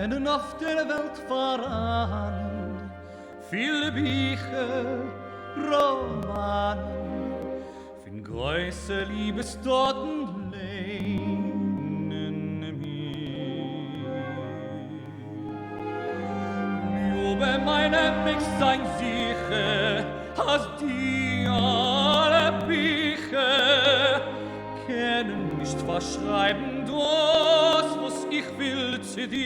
kennen auf der Welt voran viele Bücher, Romanen, von größer Liebestorten lehnen mir. Liebe meine Weg sein sicher, als die alle Bücher können nicht verschreiben das, was ich will zu dir.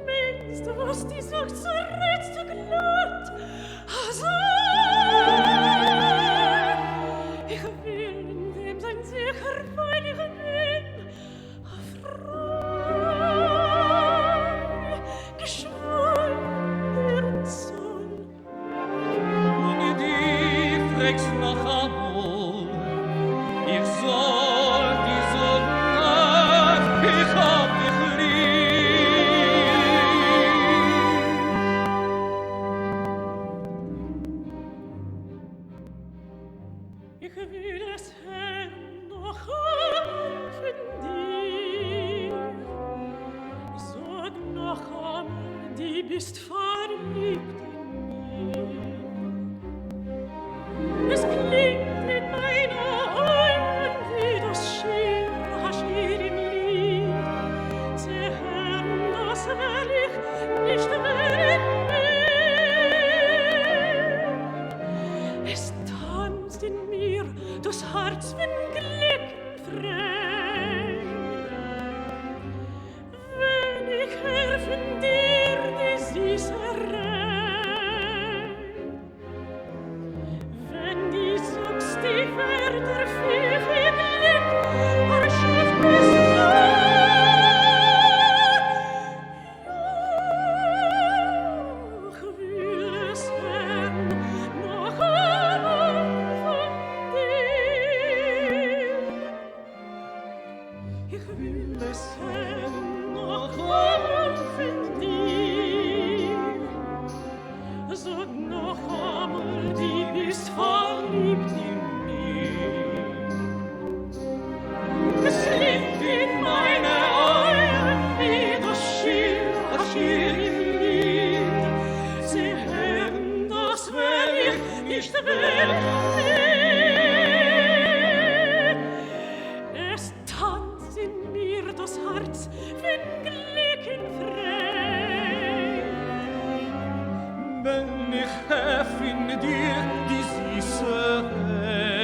Meinst du, was die sagt, so redst du glatt? Also, ich will in dem sein sicher, weil ich bin frei, geschwollen soll. Und die fragst noch einmal, ich soll die sagen, ich hab dich lieb. Ich will es hören noch einmal von dir. Sag noch einmal, die bist verliebt in mich. Es klingt in meiner Augen wie das Schirr im Lied. Sie hören, das will ich nicht mehr. Es tanzt in mir das Herz wie ein Glückenfreude. Wenn ich hör von dir die süße Rede, wenn die sagst, die Wörter viel Glück erschafft es ich will es hören noch einmal von dir. Ich will es hören noch einmal von dir. Sag noch einmal, die bist verliebt in mich. Es liegt in meine Augen wie das Schirr im Lied. Sie hören, das will ich nicht mehr. Es tanzt in mir das Herz wie ein Glückenfreude. Wenn ich finde dir die süße Rede,